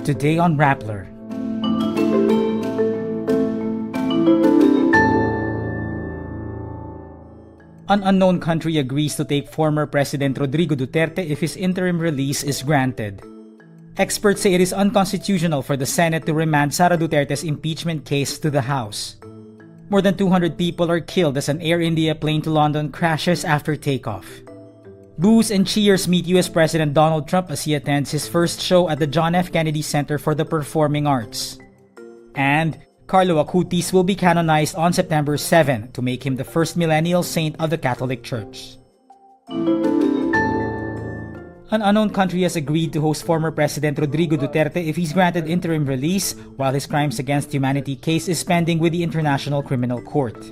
Today on Rappler. An unknown country agrees to take former President Rodrigo Duterte if his interim release is granted. Experts say it is unconstitutional for the Senate to remand Sara Duterte's impeachment case to the House. More than 200 people are killed as an Air India plane to London crashes after takeoff. Boos and cheers meet US President Donald Trump as he attends his first show at the John F. Kennedy Center for the Performing Arts. And Carlo Acutis will be canonized on September 7 to make him the first millennial saint of the Catholic Church. An unknown country has agreed to host former President Rodrigo Duterte if he's granted interim release while his crimes against humanity case is pending with the International Criminal Court.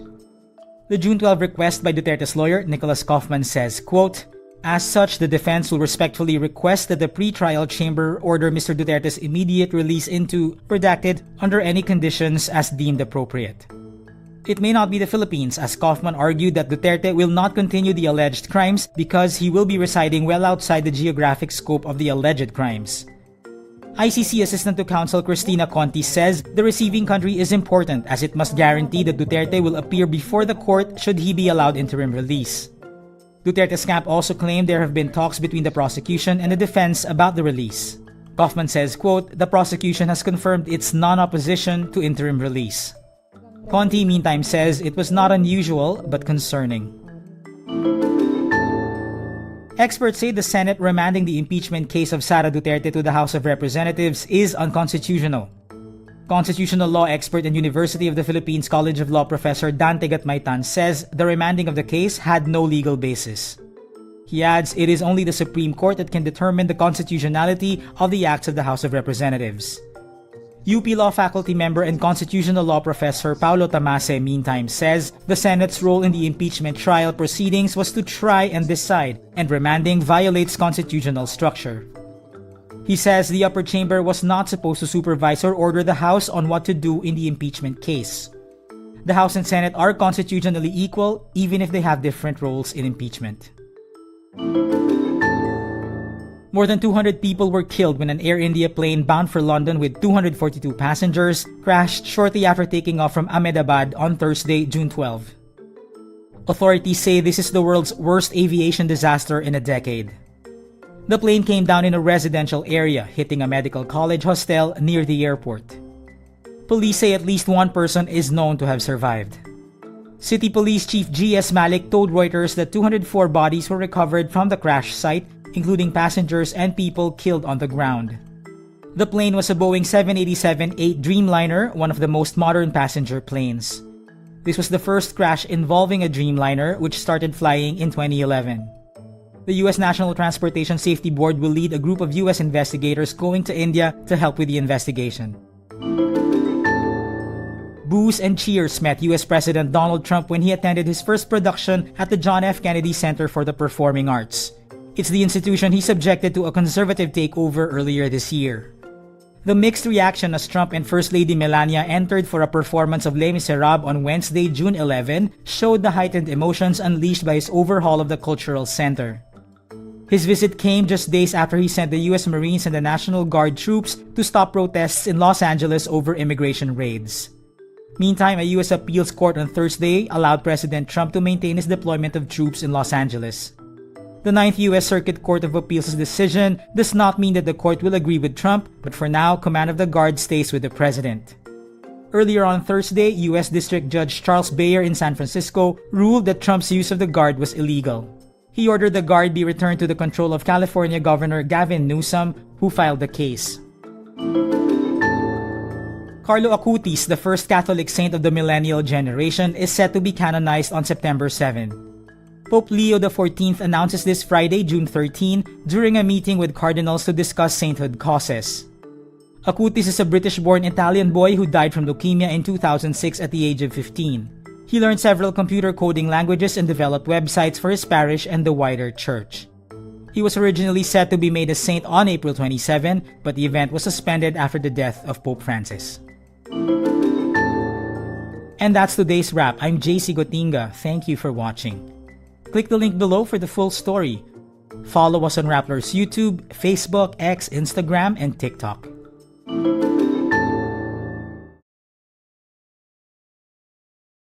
The June 12 request by Duterte's lawyer, Nicholas Kaufman, says, quote, "As such, the defense will respectfully request that the pre-trial chamber order Mr. Duterte's immediate release into, redacted, under any conditions as deemed appropriate." It may not be the Philippines, as Kaufman argued that Duterte will not continue the alleged crimes because he will be residing well outside the geographic scope of the alleged crimes. ICC Assistant to Counsel Cristina Conti says the receiving country is important as it must guarantee that Duterte will appear before the court should he be allowed interim release. Duterte's camp also claimed there have been talks between the prosecution and the defense about the release. Kaufman says, quote, "The prosecution has confirmed its non-opposition to interim release." Conti, meantime, says it was not unusual but concerning. Experts say the Senate remanding the impeachment case of Sara Duterte to the House of Representatives is unconstitutional. Constitutional law expert and University of the Philippines College of Law Professor Dante Gatmaitan says the remanding of the case had no legal basis. He adds it is only the Supreme Court that can determine the constitutionality of the acts of the House of Representatives. UP Law faculty member and constitutional law professor Paulo Tamase, meantime, says the Senate's role in the impeachment trial proceedings was to try and decide, and remanding violates constitutional structure. He says the upper chamber was not supposed to supervise or order the House on what to do in the impeachment case. The House and Senate are constitutionally equal, even if they have different roles in impeachment. More than 200 people were killed when an Air India plane bound for London with 242 passengers crashed shortly after taking off from Ahmedabad on Thursday, June 12. Authorities say this is the world's worst aviation disaster in a decade. The plane came down in a residential area, hitting a medical college hostel near the airport. Police say at least one person is known to have survived. City Police Chief G.S. Malik told Reuters that 204 bodies were recovered from the crash site, including passengers and people killed on the ground. The plane was a Boeing 787-8 Dreamliner, one of the most modern passenger planes. This was the first crash involving a Dreamliner, which started flying in 2011. The U.S. National Transportation Safety Board will lead a group of U.S. investigators going to India to help with the investigation. Boos and cheers met U.S. President Donald Trump when he attended his first production at the John F. Kennedy Center for the Performing Arts. It's the institution he subjected to a conservative takeover earlier this year. The mixed reaction as Trump and First Lady Melania entered for a performance of Les Miserables on Wednesday, June 11, showed the heightened emotions unleashed by his overhaul of the cultural center. His visit came just days after he sent the U.S. Marines and the National Guard troops to stop protests in Los Angeles over immigration raids. Meantime, a U.S. appeals court on Thursday allowed President Trump to maintain his deployment of troops in Los Angeles. The 9th U.S. Circuit Court of Appeals' decision does not mean that the court will agree with Trump, but for now, command of the Guard stays with the president. Earlier on Thursday, U.S. District Judge Charles Bayer in San Francisco ruled that Trump's use of the Guard was illegal. He ordered the Guard be returned to the control of California Governor Gavin Newsom, who filed the case. Carlo Acutis, the first Catholic saint of the millennial generation, is set to be canonized on September 7. Pope Leo XIV announces this Friday, June 13, during a meeting with cardinals to discuss sainthood causes. Acutis is a British-born Italian boy who died from leukemia in 2006 at the age of 15. He learned several computer coding languages and developed websites for his parish and the wider church. He was originally set to be made a saint on April 27, but the event was suspended after the death of Pope Francis. And that's today's wrap. I'm JC Gotinga. Thank you for watching. Click the link below for the full story. Follow us on Rappler's YouTube, Facebook, X, Instagram, and TikTok.